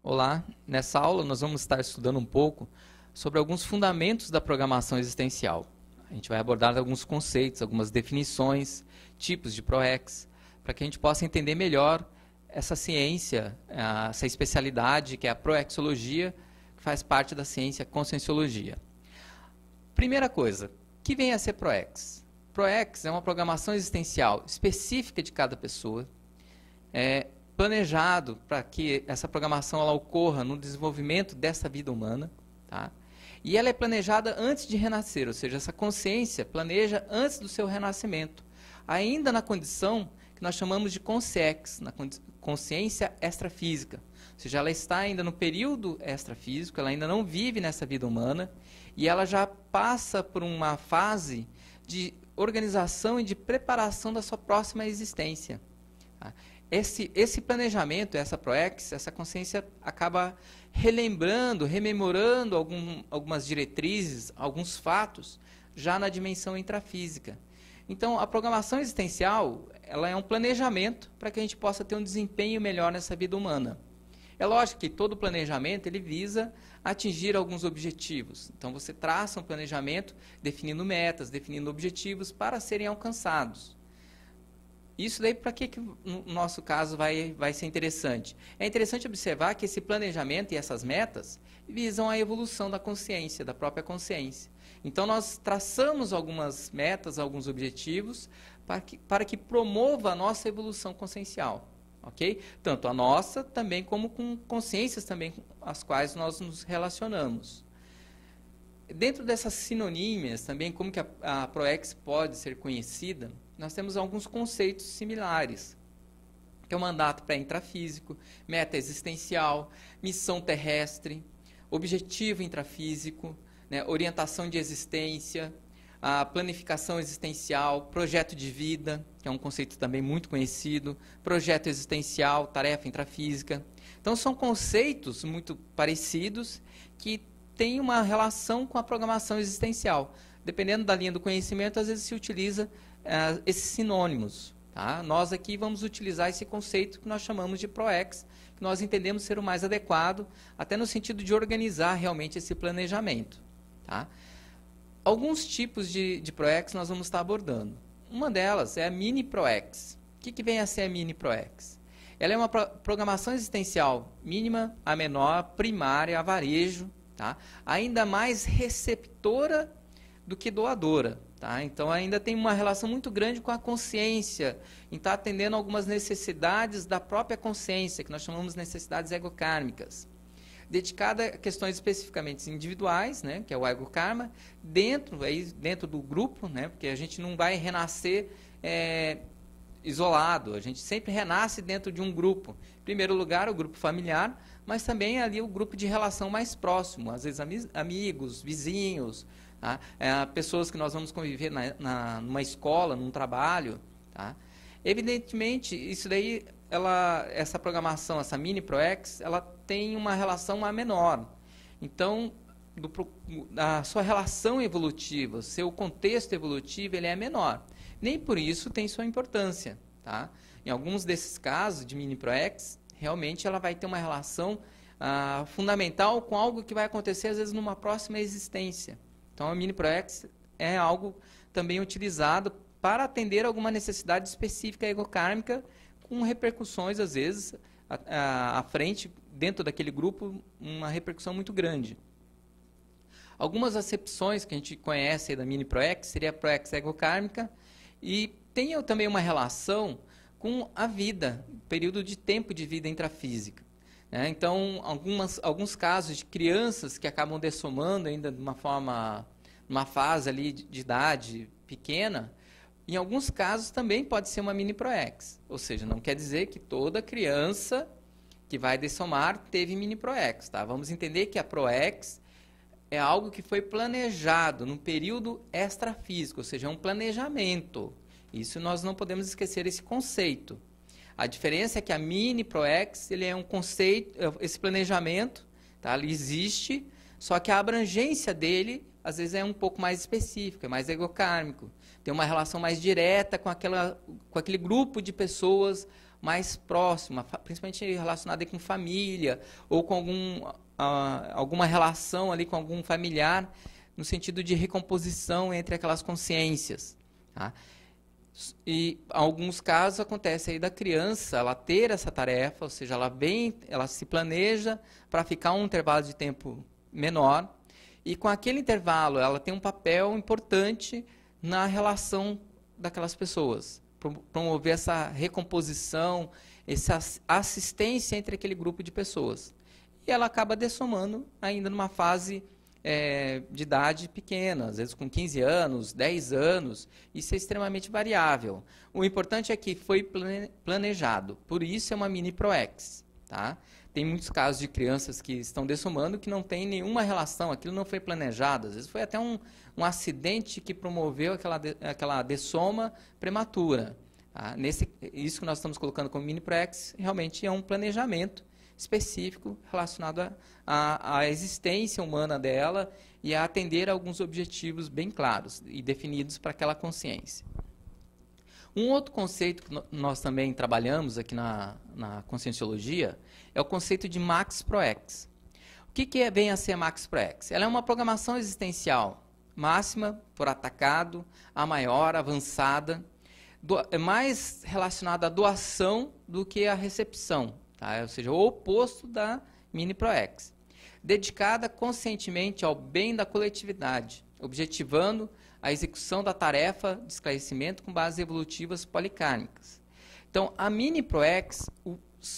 Olá, nessa aula nós vamos estar estudando um pouco sobre alguns fundamentos da programação existencial. A gente vai abordar alguns conceitos, algumas definições, tipos de ProEx, para que a gente possa entender melhor essa ciência, essa especialidade que é a proexologia, que faz parte da ciência conscienciologia. Primeira coisa, o que vem a ser ProEx? ProEx é uma programação existencial específica de cada pessoa, planejado para que essa programação ela ocorra no desenvolvimento dessa vida humana, tá? E ela é planejada antes de renascer, ou seja, essa consciência planeja antes do seu renascimento, ainda na condição que nós chamamos de consciex, na consciência extrafísica, ou seja, ela está ainda no período extrafísico, ela ainda não vive nessa vida humana e ela já passa por uma fase de organização e de preparação da sua próxima existência, tá? Esse planejamento, essa ProEx, essa consciência acaba relembrando, rememorando algumas diretrizes, alguns fatos, já na dimensão intrafísica. Então, a programação existencial, ela é um planejamento para que a gente possa ter um desempenho melhor nessa vida humana. É lógico que todo planejamento ele visa atingir alguns objetivos. Então, você traça um planejamento definindo metas, definindo objetivos para serem alcançados. Isso daí, para que no nosso caso vai ser interessante? É interessante observar que esse planejamento e essas metas visam a evolução da consciência, da própria consciência. Então, nós traçamos algumas metas, alguns objetivos, para que promova a nossa evolução consciencial. Ok? Tanto a nossa, também como com consciências também com as quais nós nos relacionamos. Dentro dessas sinonímias, também como que a ProEx pode ser conhecida, nós temos alguns conceitos similares, que é o mandato pré-intrafísico, meta existencial, missão terrestre, objetivo intrafísico, né, orientação de existência, a planificação existencial, projeto de vida, que é um conceito também muito conhecido, projeto existencial, tarefa intrafísica. Então, são conceitos muito parecidos que têm uma relação com a programação existencial. Dependendo da linha do conhecimento, às vezes se utiliza esses sinônimos. Tá? Nós aqui vamos utilizar esse conceito que nós chamamos de ProEx, que nós entendemos ser o mais adequado, até no sentido de organizar realmente esse planejamento. Tá? Alguns tipos de ProEx nós vamos estar abordando. Uma delas é a mini ProEx. O que vem a ser a mini ProEx? Ela é uma programação existencial mínima, a menor, primária, a varejo, tá? Ainda mais receptora do que doadora. Tá? Então, ainda tem uma relação muito grande com a consciência, em estar atendendo algumas necessidades da própria consciência, que nós chamamos de necessidades egokármicas. Dedicada a questões especificamente individuais, né, que é o ego-karma, dentro do grupo, né, porque a gente não vai renascer isolado, a gente sempre renasce dentro de um grupo. Em primeiro lugar, o grupo familiar, mas também ali o grupo de relação mais próximo, às vezes amigos, vizinhos, tá? Pessoas que nós vamos conviver numa escola, num trabalho. Tá? Evidentemente, isso daí, essa programação, essa mini ProEx, ela tem uma relação a menor. Então, a sua relação evolutiva, o seu contexto evolutivo, ele é menor. Nem por isso tem sua importância. Tá? Em alguns desses casos de mini ProEx, realmente ela vai ter uma relação fundamental com algo que vai acontecer, às vezes, numa próxima existência. Então, a mini ProEx é algo também utilizado para atender alguma necessidade específica egokármica, com repercussões, às vezes, à frente, dentro daquele grupo, uma repercussão muito grande. Algumas acepções que a gente conhece da mini ProEx seria a ProEx egokármica e tem também uma relação com a vida, período de tempo de vida intrafísica. Então, alguns casos de crianças que acabam dessomando ainda de numa fase ali de idade pequena, em alguns casos também pode ser uma mini ProEx. Ou seja, não quer dizer que toda criança que vai dessomar teve mini ProEx. Tá? Vamos entender que a ProEx é algo que foi planejado num período extrafísico, ou seja, é um planejamento. Isso nós não podemos esquecer esse conceito. A diferença é que a mini ProEx, ele é um conceito, esse planejamento, tá? Ele existe, só que a abrangência dele, às vezes, é um pouco mais específica, é mais egokármico. Tem uma relação mais direta com aquele grupo de pessoas mais próximo, principalmente relacionada com família ou com alguma relação ali com algum familiar, no sentido de recomposição entre aquelas consciências. Tá? E em alguns casos acontece aí da criança ela ter essa tarefa, ou seja, ela se planeja para ficar um intervalo de tempo menor, e com aquele intervalo ela tem um papel importante na relação daquelas pessoas, promover essa recomposição, essa assistência entre aquele grupo de pessoas. E ela acaba dessomando ainda numa fase de idade pequena, às vezes com 15 anos, 10 anos, isso é extremamente variável. O importante é que foi planejado, por isso é uma mini PROEX. Tá? Tem muitos casos de crianças que estão dessomando que não tem nenhuma relação, aquilo não foi planejado, às vezes foi até um acidente que promoveu aquela dessoma prematura. Tá? Isso que nós estamos colocando como mini PROEX realmente é um planejamento específico relacionado à existência humana dela e a atender a alguns objetivos bem claros e definidos para aquela consciência. Um outro conceito que nós também trabalhamos aqui na Conscienciologia é o conceito de Max PROEX. O que vem a ser Max PROEX? Ela é uma programação existencial máxima por atacado, a maior, avançada, é mais relacionada à doação do que à recepção. Tá? Ou seja, o oposto da mini PROEX, dedicada conscientemente ao bem da coletividade, objetivando a execução da tarefa de esclarecimento com bases evolutivas policármicas. Então, a mini PROEX,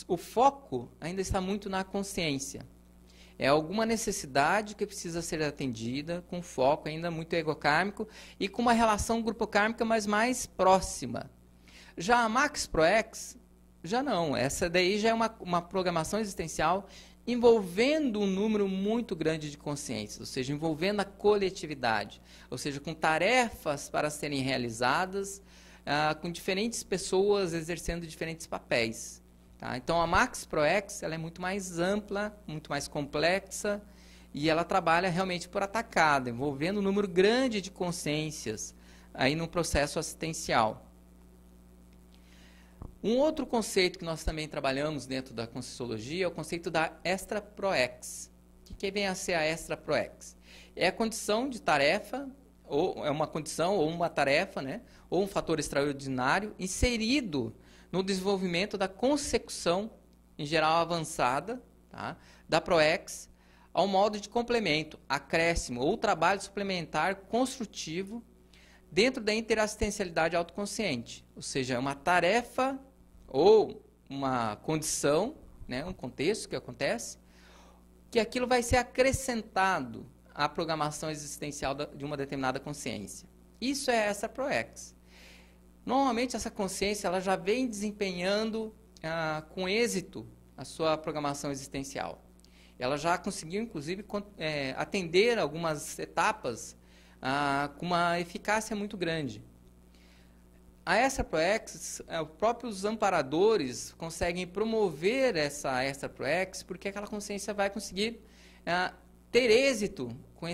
o foco ainda está muito na consciência. É alguma necessidade que precisa ser atendida, com foco ainda muito egocármico e com uma relação grupocármica, mas mais próxima. Já a Max PROEX, já não, essa daí já é uma programação existencial envolvendo um número muito grande de consciências, ou seja, envolvendo a coletividade, ou seja, com tarefas para serem realizadas, com diferentes pessoas exercendo diferentes papéis. Tá? Então, a Max PROEX ela é muito mais ampla, muito mais complexa, e ela trabalha realmente por atacado, envolvendo um número grande de consciências aí no processo assistencial. Um outro conceito que nós também trabalhamos dentro da Conscienciologia é o conceito da Extra PROEX. O que vem a ser a Extra PROEX? É a condição de tarefa, ou é uma condição, ou uma tarefa, né, ou um fator extraordinário inserido no desenvolvimento da consecução, em geral avançada, tá, da PROEX, ao modo de complemento, acréscimo ou trabalho suplementar construtivo dentro da interassistencialidade autoconsciente. Ou seja, é uma tarefa ou uma condição, né, um contexto que acontece, que aquilo vai ser acrescentado à programação existencial de uma determinada consciência. Isso é essa PROEX. Normalmente essa consciência ela já vem desempenhando com êxito a sua programação existencial. Ela já conseguiu, inclusive, atender algumas etapas com uma eficácia muito grande. A Extra PROEX, os próprios amparadores conseguem promover essa Extra PROEX porque aquela consciência vai conseguir ter êxito com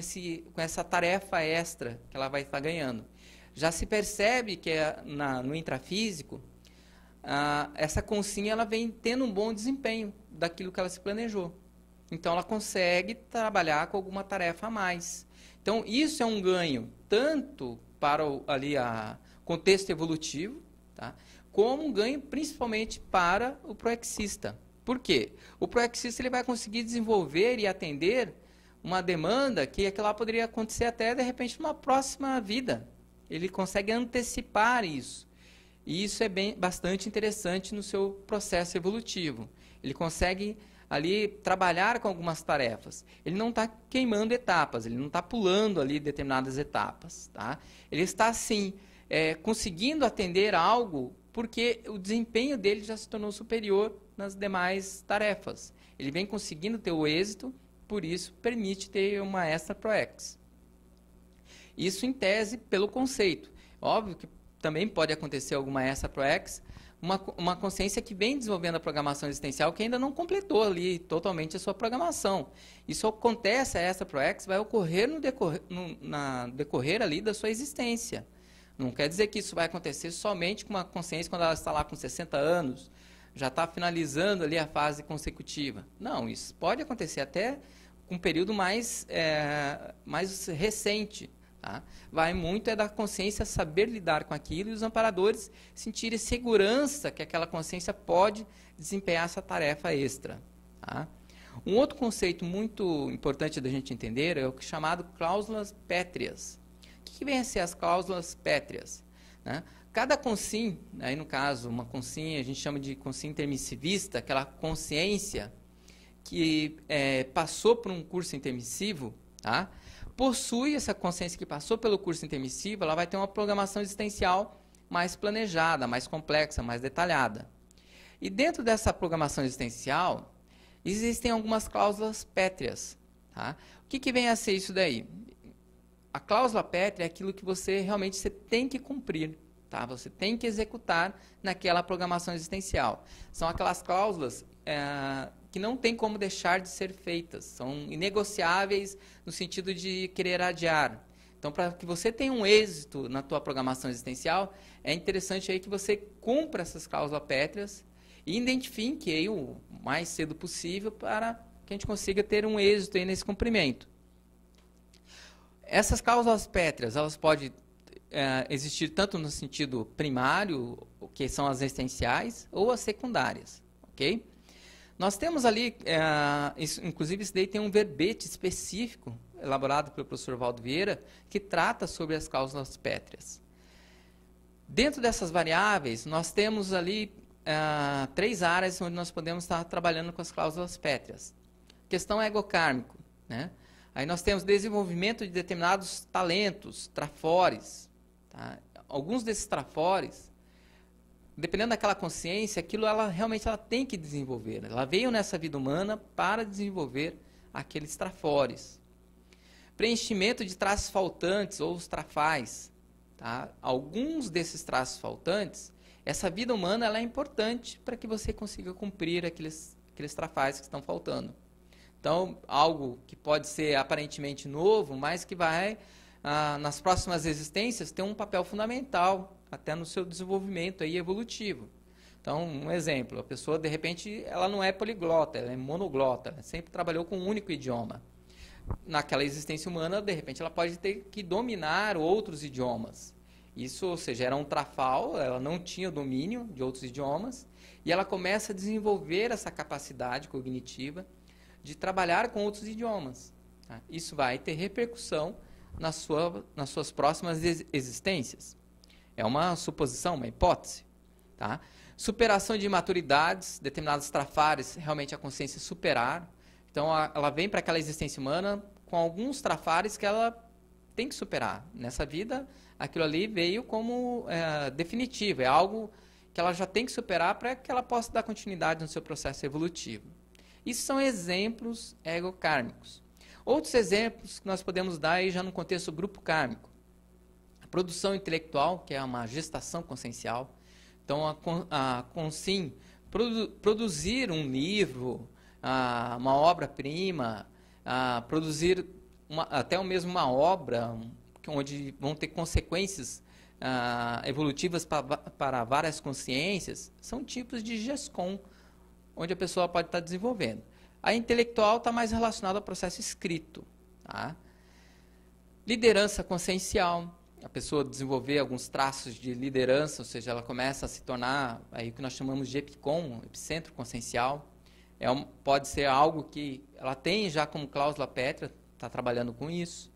essa tarefa extra que ela vai estar ganhando. Já se percebe que no intrafísico, essa consciência ela vem tendo um bom desempenho daquilo que ela se planejou. Então, ela consegue trabalhar com alguma tarefa a mais. Então, isso é um ganho tanto para o contexto evolutivo, tá? Como um ganho principalmente para o proexista. Por quê? O proexista ele vai conseguir desenvolver e atender uma demanda que aquela poderia acontecer até, de repente, numa próxima vida. Ele consegue antecipar isso. E isso é bastante interessante no seu processo evolutivo. Ele consegue ali trabalhar com algumas tarefas. Ele não está queimando etapas, ele não está pulando ali determinadas etapas. Tá? Ele está, sim, conseguindo atender algo porque o desempenho dele já se tornou superior nas demais tarefas. Ele vem conseguindo ter o êxito, por isso permite ter uma Extra PROEX. Isso em tese pelo conceito. Óbvio que também pode acontecer alguma Extra PROEX, uma consciência que vem desenvolvendo a programação existencial que ainda não completou ali totalmente a sua programação. Isso acontece, a Extra PROEX vai ocorrer no decorrer ali da sua existência. Não quer dizer que isso vai acontecer somente com uma consciência quando ela está lá com 60 anos, já está finalizando ali a fase consecutiva. Não, isso pode acontecer até com um período mais recente. Tá? Vai muito da consciência saber lidar com aquilo e os amparadores sentirem segurança que aquela consciência pode desempenhar essa tarefa extra. Tá? Um outro conceito muito importante da gente entender é o chamado cláusulas pétreas. O que vem a ser as cláusulas pétreas? Né? Cada consim, aí no caso, uma consim, a gente chama de consim intermissivista, aquela consciência que passou por um curso intermissivo, tá? Possui essa consciência que passou pelo curso intermissivo, ela vai ter uma programação existencial mais planejada, mais complexa, mais detalhada. E dentro dessa programação existencial, existem algumas cláusulas pétreas. Tá? O que vem a ser isso daí? A cláusula pétrea é aquilo que você realmente tem que cumprir. Tá? Você tem que executar naquela programação existencial. São aquelas cláusulas que não tem como deixar de ser feitas. São inegociáveis no sentido de querer adiar. Então, para que você tenha um êxito na tua programação existencial, é interessante aí que você cumpra essas cláusulas pétreas e identifique aí o mais cedo possível para que a gente consiga ter um êxito aí nesse cumprimento. Essas cláusulas pétreas, elas podem existir tanto no sentido primário, que são as essenciais, ou as secundárias, ok? Nós temos ali, inclusive isso daí tem um verbete específico, elaborado pelo professor Valdo Vieira, que trata sobre as cláusulas pétreas. Dentro dessas variáveis, nós temos ali 3 áreas onde nós podemos estar trabalhando com as cláusulas pétreas. Questão egocármico, né? Aí nós temos desenvolvimento de determinados talentos, trafores. Tá? Alguns desses trafores, dependendo daquela consciência, aquilo realmente ela tem que desenvolver. Ela veio nessa vida humana para desenvolver aqueles trafores. Preenchimento de traços faltantes ou os trafais. Tá? Alguns desses traços faltantes, essa vida humana ela é importante para que você consiga cumprir aqueles trafais que estão faltando. Então, algo que pode ser aparentemente novo, mas que vai, nas próximas existências, ter um papel fundamental, até no seu desenvolvimento aí evolutivo. Então, um exemplo, a pessoa, de repente, ela não é poliglota, ela é monoglota, ela sempre trabalhou com um único idioma. Naquela existência humana, de repente, ela pode ter que dominar outros idiomas. Isso, ou seja, era um trafal, ela não tinha domínio de outros idiomas, e ela começa a desenvolver essa capacidade cognitiva de trabalhar com outros idiomas. Tá? Isso vai ter repercussão nas suas próximas existências. É uma suposição, uma hipótese. Tá? Superação de imaturidades, determinados trafares, realmente a consciência superar. Então, ela vem para aquela existência humana com alguns trafares que ela tem que superar. Nessa vida, aquilo ali veio como definitivo, é algo que ela já tem que superar para que ela possa dar continuidade no seu processo evolutivo. Isso são exemplos egocármicos. Outros exemplos que nós podemos dar aí já no contexto grupo kármico. A produção intelectual, que é uma gestação consciencial. Então, a consim, produzir um livro, uma obra-prima, produzir até mesmo uma obra onde vão ter consequências evolutivas para várias consciências, são tipos de GESCOM, onde a pessoa pode estar desenvolvendo. A intelectual está mais relacionada ao processo escrito. Tá? Liderança consciencial, a pessoa desenvolver alguns traços de liderança, ou seja, ela começa a se tornar aí o que nós chamamos de EPICOM, epicentro consciencial. Pode ser algo que ela tem já como cláusula pétrea, está trabalhando com isso.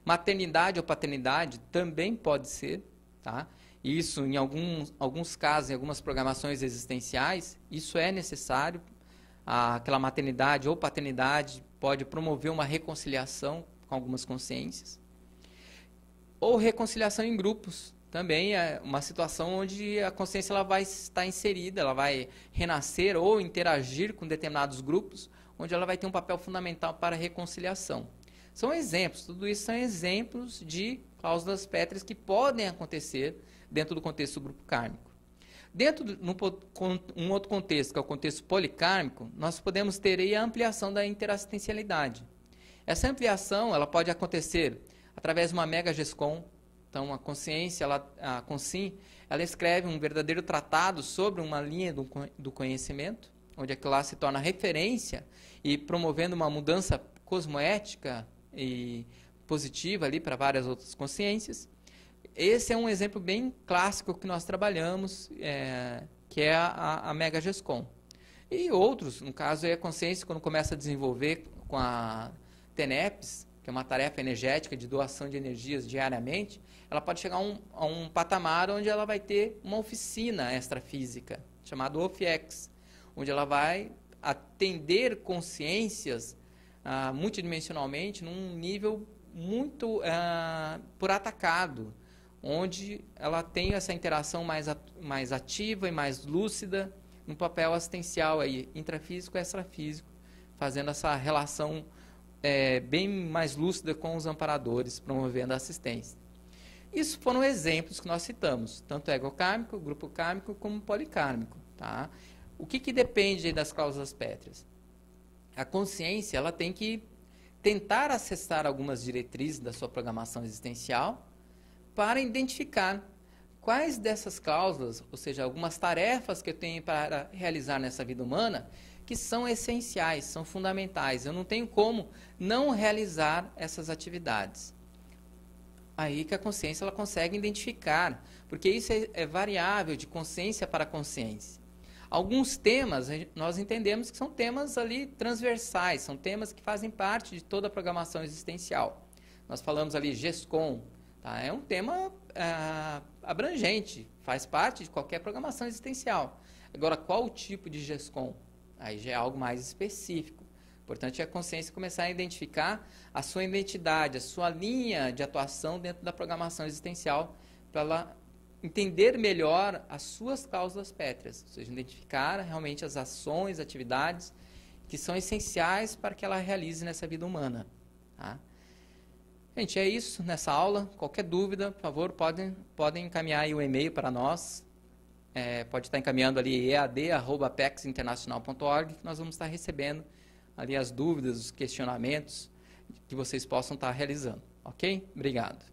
Maternidade ou paternidade também pode ser, tá? Isso, em alguns casos, em algumas programações existenciais, isso é necessário. Aquela maternidade ou paternidade pode promover uma reconciliação com algumas consciências. Ou reconciliação em grupos. Também é uma situação onde a consciência ela vai estar inserida, ela vai renascer ou interagir com determinados grupos, onde ela vai ter um papel fundamental para a reconciliação. São exemplos, tudo isso são exemplos de cláusulas pétreas que podem acontecer dentro do contexto do grupo kármico. Dentro de um outro contexto, que é o contexto policármico, nós podemos ter aí a ampliação da interassistencialidade. Essa ampliação ela pode acontecer através de uma mega GESCOM, Então, a consciência, a Consim, ela escreve um verdadeiro tratado sobre uma linha do conhecimento, onde aquilo lá se torna referência e promovendo uma mudança cosmoética e positiva ali para várias outras consciências. Esse é um exemplo bem clássico que nós trabalhamos, que é a Mega GESCOM. E outros, no caso, a consciência, quando começa a desenvolver com a TENEPS, que é uma tarefa energética de doação de energias diariamente, ela pode chegar a um patamar onde ela vai ter uma oficina extrafísica, chamada OFIEX, onde ela vai atender consciências multidimensionalmente num nível muito por atacado, onde ela tem essa interação mais ativa e mais lúcida, no papel assistencial aí, intrafísico e extrafísico, fazendo essa relação bem mais lúcida com os amparadores, promovendo a assistência. Isso foram exemplos que nós citamos, tanto egocármico, grupo kármico, como policármico. Tá? O que depende das cláusulas pétreas? A consciência ela tem que tentar acessar algumas diretrizes da sua programação existencial para identificar quais dessas cláusulas, ou seja, algumas tarefas que eu tenho para realizar nessa vida humana, que são essenciais, são fundamentais. Eu não tenho como não realizar essas atividades. Aí que a consciência ela consegue identificar, porque isso é variável de consciência para consciência. Alguns temas nós entendemos que são temas ali transversais, são temas que fazem parte de toda a programação existencial. Nós falamos ali GESCOM, tá? É um tema abrangente, faz parte de qualquer programação existencial. Agora, qual o tipo de GESCOM? Aí já é algo mais específico. Importante é a consciência começar a identificar a sua identidade, a sua linha de atuação dentro da programação existencial, para ela entender melhor as suas cláusulas pétreas, ou seja, identificar realmente as ações, atividades que são essenciais para que ela realize nessa vida humana. Tá? Gente, é isso nessa aula. Qualquer dúvida, por favor, podem encaminhar aí o e-mail para nós. Pode estar encaminhando ali ead@apexinternacional.org, que nós vamos estar recebendo ali as dúvidas, os questionamentos que vocês possam estar realizando. Ok? Obrigado.